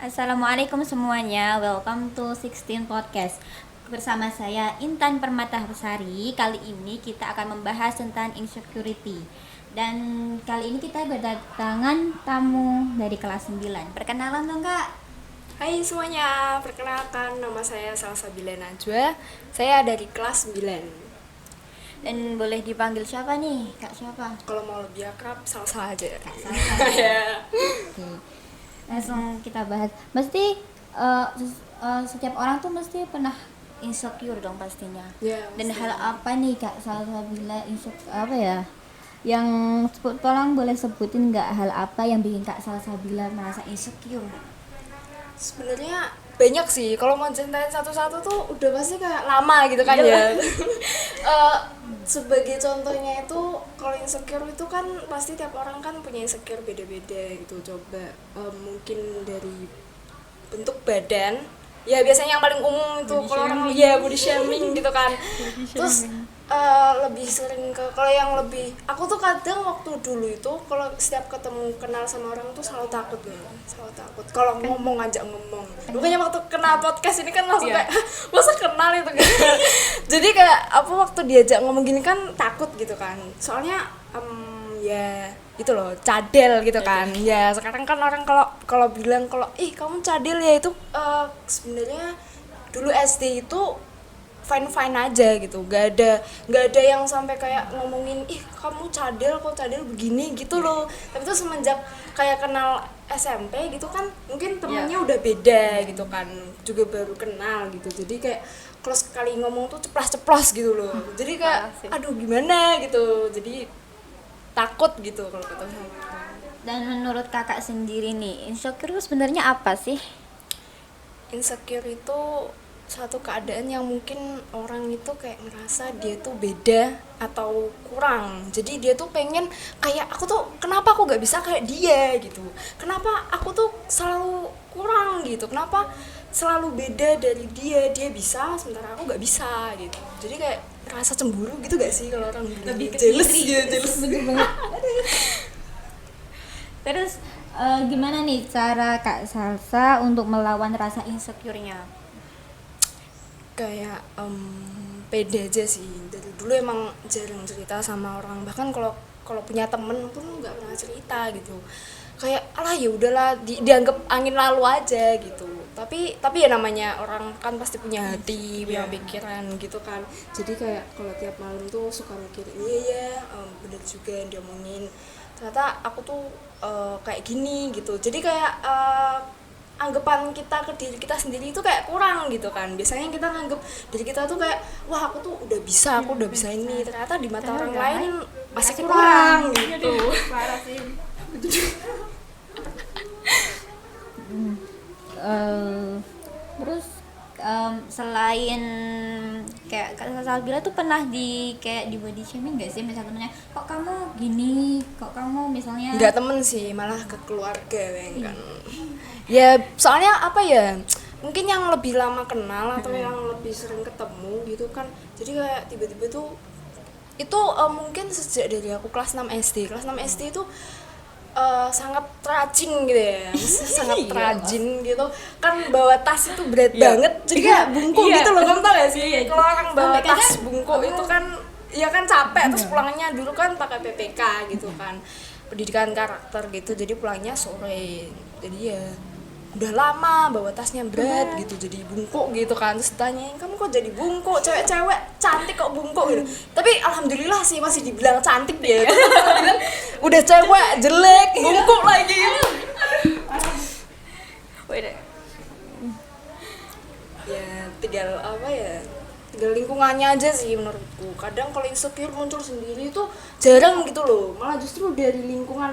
Assalamualaikum semuanya, welcome to 16 Podcast. Bersama saya Intan Permatasari. Kali ini kita akan membahas tentang insecurity. Dan kali ini kita berdatangan tamu dari kelas 9. Perkenalan dong Kak. Hai semuanya, perkenalkan nama saya Salsabila Najwa. Saya dari kelas 9. Dan boleh dipanggil siapa nih? Kak siapa? Kalau mau lebih akrab, Salsa aja. Kak Salsa. Ya. Oke. Langsung kita bahas. Mesti setiap orang tuh mesti pernah insecure dong pastinya. Ya, Dan pasti. hal apa nih Kak Salsabila insecure apa ya? Yang tolong boleh sebutin nggak hal apa yang bikin Kak Salsabila merasa insecure? Sebenarnya banyak sih. Kalau mau ceritain satu-satu tuh udah pasti kayak lama gitu kan ya. Sebagai contohnya itu kalau insecure itu kan pasti tiap orang kan punya insecure beda-beda gitu. Coba mungkin dari bentuk badan, ya biasanya yang paling umum itu kalau orang ya body shaming gitu kan. Terus lebih sering ke kalau yang lebih aku tuh kadang waktu dulu itu kalau setiap ketemu kenal sama orang tuh selalu takut kalau ngomong aja ngomong. Bukannya waktu kenal podcast ini kan langsung kayak masa kenal itu gitu. Jadi kayak apa waktu diajak ngomong gini kan takut gitu kan, soalnya ya gitu loh, cadel gitu kan. Ya sekarang kan orang kalau bilang kalau kamu cadel ya itu sebenarnya dulu SD itu fine aja gitu, nggak ada yang sampai kayak ngomongin kamu cadel kok cadel begini gitu loh. Tapi tuh semenjak kayak kenal SMP gitu kan mungkin temennya udah beda gitu kan, juga baru kenal gitu, jadi kayak kalau sekali ngomong tuh ceplas gitu loh, jadi kayak aduh gimana gitu, jadi takut gitu kalau ketemu. Dan menurut kakak sendiri nih, insecure itu sebenarnya apa sih? Insecure itu suatu keadaan yang mungkin orang itu kayak ngerasa dia tuh beda atau kurang, jadi dia tuh pengen kayak aku tuh kenapa aku gak bisa kayak dia gitu, kenapa aku tuh selalu kurang gitu, kenapa selalu beda dari dia bisa sementara aku gak bisa gitu. Jadi kayak rasa cemburu gitu gak sih kalau orang Lebih ke jealous iri. gitu, jealous. Bener banget. Terus gimana nih cara Kak Salsa untuk melawan rasa insecure-nya? Kayak pede aja sih, dari dulu emang jarang cerita sama orang, bahkan kalau punya temen pun nggak pernah cerita gitu, kayak alah ya udahlah, dianggap angin lalu aja gitu. Tapi ya namanya orang kan pasti punya hati, punya pikiran gitu kan, jadi kayak kalau tiap malam tuh suka mikir bener juga yang diomongin, ternyata aku tuh kayak gini gitu. Jadi kayak anggapan kita ke diri kita sendiri itu kayak kurang gitu kan. Biasanya kita nganggep diri kita tuh kayak wah aku tuh udah bisa, aku udah bisa ini, ternyata di mata orang lain masih kurang gitu. Parah sih. Terus selain kayak Kak Salsabila tuh pernah kayak di body shaming gak sih, misalnya kok kamu gini, kok kamu misalnya Nggak temen sih, malah ke keluarga kan. Ya soalnya apa ya, mungkin yang lebih lama kenal atau yang lebih sering ketemu gitu kan, jadi kayak tiba-tiba tuh itu mungkin sejak dari aku kelas 6 SD itu sangat rajin gitu ya, sangat rajin gitu kan, bawa tas itu berat banget, jadi kayak bungkuk gitu loh, kamu tau gak sih kalau orang bawa tas bungkuk itu kan ya kan capek, terus pulangnya dulu kan pakai PPK gitu kan, pendidikan karakter gitu, jadi pulangnya sore, jadi ya udah lama bawa tasnya berat gitu, jadi bungkuk gitu kan. Terus ditanyain kamu kok jadi bungkuk, cewek-cewek cantik kok bungkuk gitu, tapi alhamdulillah sih masih dibilang cantik dia gitu. Udah cewek jelek bungkuk lagi gitu. Ya tinggal apa ya, tinggal lingkungannya aja sih menurutku. Kadang kalau insecure muncul sendiri itu jarang gitu loh, malah justru dari lingkungan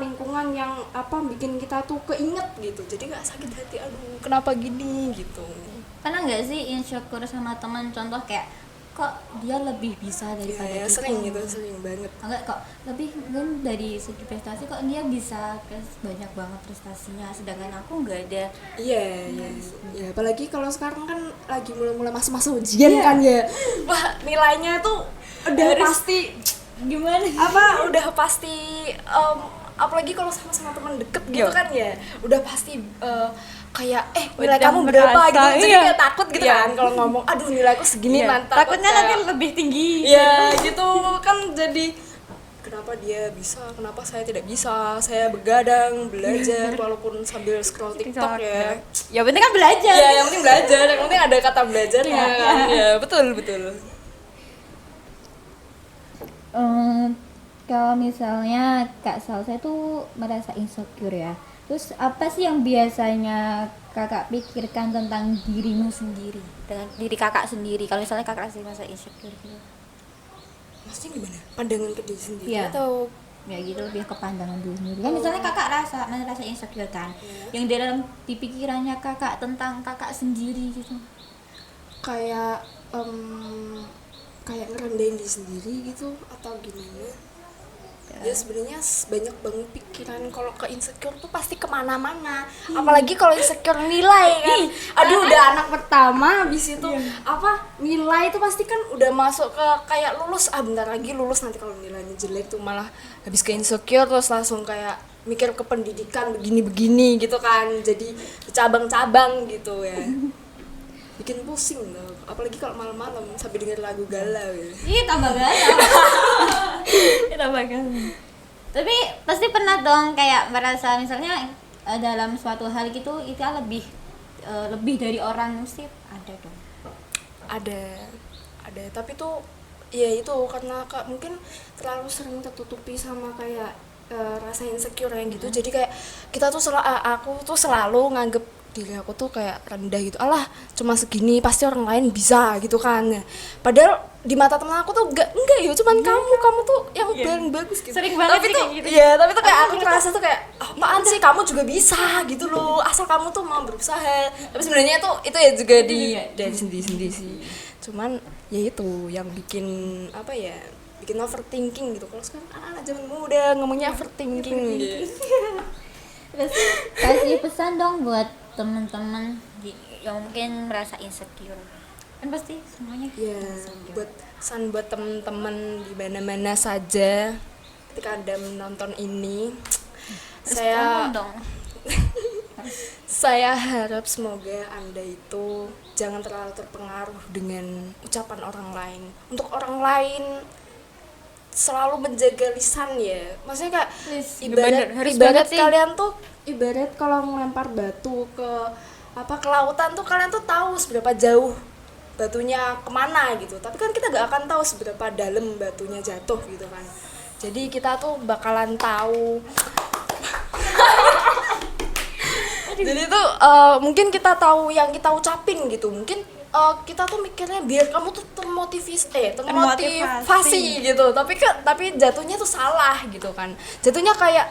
yang apa bikin kita tuh keinget gitu, jadi nggak sakit hati, aduh kenapa gini gitu. pernah nggak sih insecure sama teman, contoh kayak kok dia lebih bisa daripada Ya, kita, sering gitu, sering banget. enggak kok lebih kan dari segi prestasi kok dia bisa banyak banget prestasinya sedangkan aku nggak ada. Iya, ya apalagi kalau sekarang kan lagi mulai masa-masa ujian kan ya, wah nilainya tuh udah pasti Gimana apa, udah pasti apalagi kalau sama teman deket gitu kan ya, udah pasti kayak nilai Udah kamu berapa merasa, gitu, jadi iya. kayak takut gitu kan kalau ngomong aduh nilaiku segini, Iya. nanti Takutnya nanti lebih tinggi. ya gitu kan, jadi kenapa dia bisa, kenapa saya tidak bisa, saya begadang belajar walaupun sambil scroll TikTok ya. Ya penting kan belajar. Ya yang penting belajar, yang penting ada kata belajarnya Iya. kan. Ya betul. Kalau misalnya Kak Salsa itu merasa insecure ya, terus apa sih yang biasanya kakak pikirkan tentang dirimu sendiri, dengan diri kakak sendiri kalau misalnya kakak sih merasa insecure gitu? Maksudnya gimana? Pandangan ke diri sendiri Iya. atau Ya gitu, lebih ke pandangan diri sendiri kan. Misalnya kakak merasa insecure kan, yang dalam di pikirannya kakak tentang kakak sendiri gitu. kayak kayak ngerendahin diri sendiri gitu atau gimana? Ya sebenarnya banyak banget pikiran kalau ke insecure tuh pasti kemana-mana, apalagi kalau insecure nilai kan. Aduh udah anak pertama habis itu nilai itu pasti kan udah masuk ke kayak lulus, bentar lagi lulus, nanti kalau nilainya jelek tuh malah habis ke insecure, terus langsung kayak mikir ke pendidikan begini-begini gitu kan, jadi cabang-cabang gitu ya. Bikin pusing loh, apalagi kalau malam-malam sampai denger lagu galau ya. Ih, tambah galau. Tambah galau. Tapi pasti pernah dong kayak merasa misalnya dalam suatu hal gitu itu lebih dari orang, mesti ada dong. Ada tapi tuh ya itu karena mungkin terlalu sering tertutupi sama kayak rasa insecure yang gitu. Jadi kayak kita tuh aku tuh selalu nganggep diri aku tuh kayak rendah gitu, alah cuma segini pasti orang lain bisa gitu kan. Padahal di mata teman aku tuh enggak ya, cuman kamu tuh yang paling bagus gitu. Sering banget Tapi sih tuh kayak gitu. iya, tapi tuh kayak aku ngerasa tuh kayak apaan sih, kamu juga bisa gitu loh, asal kamu tuh mau berusaha. Tapi sebenarnya tuh itu ya juga dari sendiri sih. Cuman ya itu yang bikin bikin overthinking gitu. Kalau sekarang anak zaman muda ngomongnya overthinking gitu. Terus kasih pesan dong buat teman-teman yang mungkin merasa insecure. Kan pasti semuanya Ya, insecure. buat teman-teman di mana-mana saja ketika Anda menonton ini, Respon dong. saya harap semoga Anda itu jangan terlalu terpengaruh dengan ucapan orang lain. Untuk orang lain selalu menjaga lisan ya. Maksudnya kayak Bener, harus ibarat banget sih. kalian tuh ibarat kalau ngelempar batu ke lautan tuh, kalian tuh tahu seberapa jauh batunya kemana gitu, tapi kan kita gak akan tahu seberapa dalam batunya jatuh gitu kan. Jadi kita tuh bakalan tahu jadi tuh mungkin kita tahu yang kita ucapin gitu, mungkin kita tuh mikirnya biar kamu tuh termotivasi gitu, tapi jatuhnya tuh salah gitu kan. Jatuhnya kayak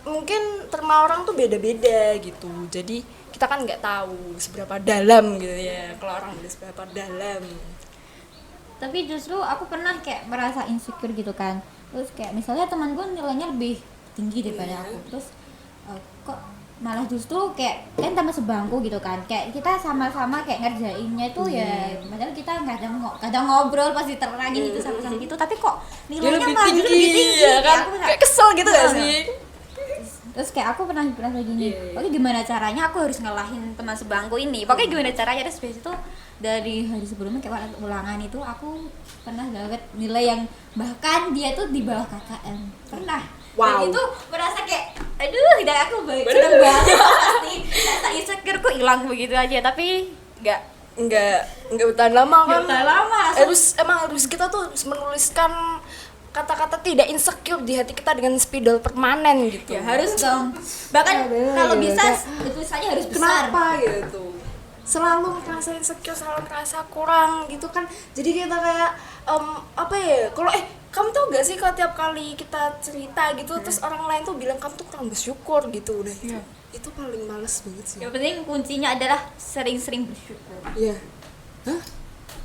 mungkin terma orang tuh beda-beda gitu, jadi kita kan nggak tahu seberapa dalam gitu ya, kalau orang udah seberapa dalam. Tapi justru aku pernah kayak merasa insecure gitu kan, terus kayak misalnya teman gue nilainya lebih tinggi daripada aku, terus kok malah justru kayak kan teman sebangku gitu kan, kayak kita sama-sama kayak ngerjainnya itu ya, padahal kita kadang ngobrol pasti terangin itu sama-sama gitu, tapi kok nilainya malah justru lebih tinggi ya kan, aku kayak kesel gitu gak sih? Terus kayak aku pernah gini, pokoknya gimana caranya aku harus ngalahin teman sebangku ini, pokoknya gimana caranya. Terus habis itu dari hari sebelumnya kayak ulangan itu aku pernah dapat nilai yang bahkan dia tuh di bawah KKM, pernah. Dan itu merasa kayak aduh tidak, aku seneng banget pasti rasa insecure ku hilang begitu aja, tapi enggak bertahan lama kan. bertahan lama, Harus kita tuh harus menuliskan kata-kata tidak insecure di hati kita dengan spidol permanen gitu. ya harus dong, bahkan kalau bisa tulisannya harus besar. Kenapa gitu? Selalu merasa insecure, selalu merasa kurang gitu kan. Jadi kita kayak kalau kamu tau gak sih kalau tiap kali kita cerita gitu terus orang lain tuh bilang kamu tuh kurang bersyukur gitu, udah itu paling males banget sih. Yang penting kuncinya adalah sering-sering bersyukur. Iya. Hah?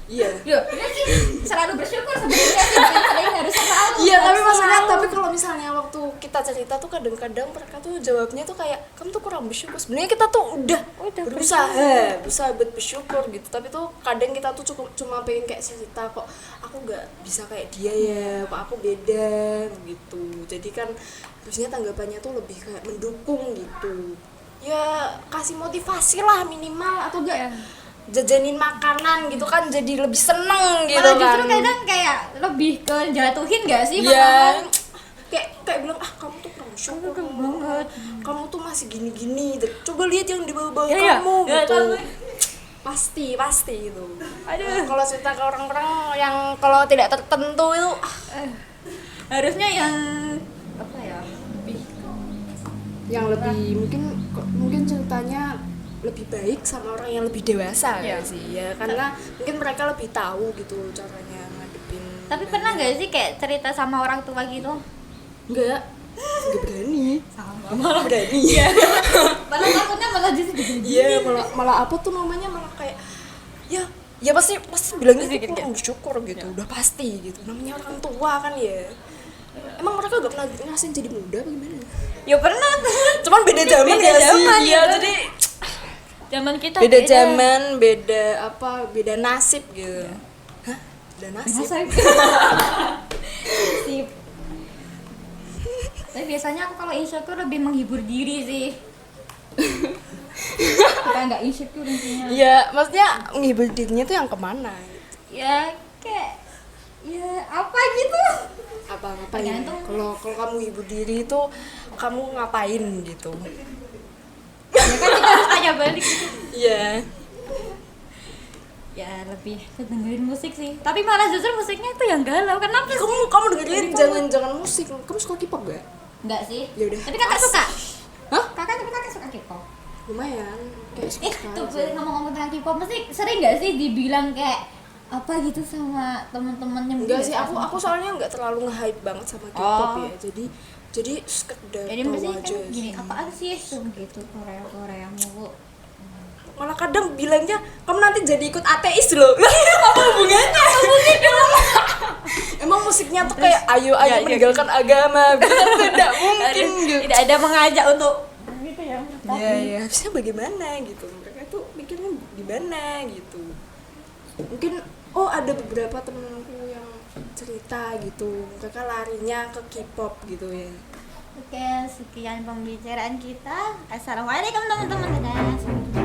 Iya. Ya, sih selalu bersyukur sebenarnya, sering harus selalu. Iya, tapi harus maksudnya selalu. tapi kalau misalnya waktu kita cerita tuh kadang-kadang mereka tuh jawabnya tuh kayak kamu tuh kurang bersyukur. Sebenarnya kita tuh udah berusaha buat bersyukur gitu. Tapi tuh kadang kita tuh cuma pengen kayak cerita, kok aku nggak bisa kayak dia ya, kok aku beda gitu. Jadi kan harusnya tanggapannya tuh lebih kayak mendukung gitu. ya kasih motivasi lah minimal, atau enggak Iya. jajanin makanan gitu kan, jadi lebih seneng gitu Malah kan. justru kadang kayak lebih ke jatuhin gak sih Iya. malahan? Kayak bilang kamu tuh kurang syukur banget. kamu tuh masih gini-gini, coba lihat yang di bawah-bawah Iya, iya. kamu Iya, gitu. tahu. Pasti gitu. Aduh. Kalau cerita ke orang-orang yang kalau tidak tertentu itu Harusnya yang apa ya? Lebih yang lebih mungkin ceritanya lebih baik sama orang yang lebih dewasa Iya. ya sih ya, karena mungkin mereka lebih tahu gitu caranya ngadepin. Tapi pernah gak sih kayak cerita sama orang tua gitu? Enggak berani. Malah Berani. malah takutnya malah justru Iya, malah apa tuh namanya, malah kayak ya pasti bilangnya Pasti itu gitu. kurang syukur gitu, udah pasti gitu, namanya orang tua kan ya. Emang mereka gak pernah ngerasain jadi muda apa gimana? Ya pernah. Cuman beda zaman Beda ya sih. zaman, Iya, ya. jadi Zaman kita beda zaman, beda nasib gitu. Iya. Hah? Beda nasib? Sip. Tapi biasanya aku kalau insecure lebih menghibur diri sih. Kita nggak insecure intinya. Iya, maksudnya menghibur dirinya tuh yang kemana? Ya kayak ya apa gitu. Apa ngapain? Tergantung. Kalau kamu hibur diri itu kamu ngapain gitu? Ya kan kita harus tanya balik gitu. Iya. Ya lebih ke dengerin musik sih. Tapi malah justru musiknya tuh yang galau. Kenapa sih? Kamu dengerin jangan musik. Kamu suka K-pop gak? Enggak sih. Ya udah. Tapi kakak suka. Hah? Kakak suka K-pop. Lumayan. Kayak suka Tuh aja. ngomong-ngomong tentang K-pop, mesti sering nggak sih dibilang kayak apa gitu sama teman-temannya? Enggak sih, aku soalnya enggak terlalu nge-hype banget sama K-pop Oh. ya. Jadi sekedar Jadi tahu mesti aja kan gini, sih. apaan sih tuh gitu Korea mulu. Malah kadang bilangnya kamu nanti jadi ikut ateis loh. Apa hubungannya? Emang musiknya tuh kayak ayo ya, meninggalkan agama. Kan tidak mungkin gitu. Tidak ada mengajak untuk gitu ya. Iya, harusnya bagaimana gitu. Mereka tuh mikirnya gimana gitu. Mungkin ada beberapa temenku yang cerita gitu. Mereka larinya ke K-pop gitu ya. Oke, sekian pembicaraan kita. Assalamualaikum teman-teman. Dadah.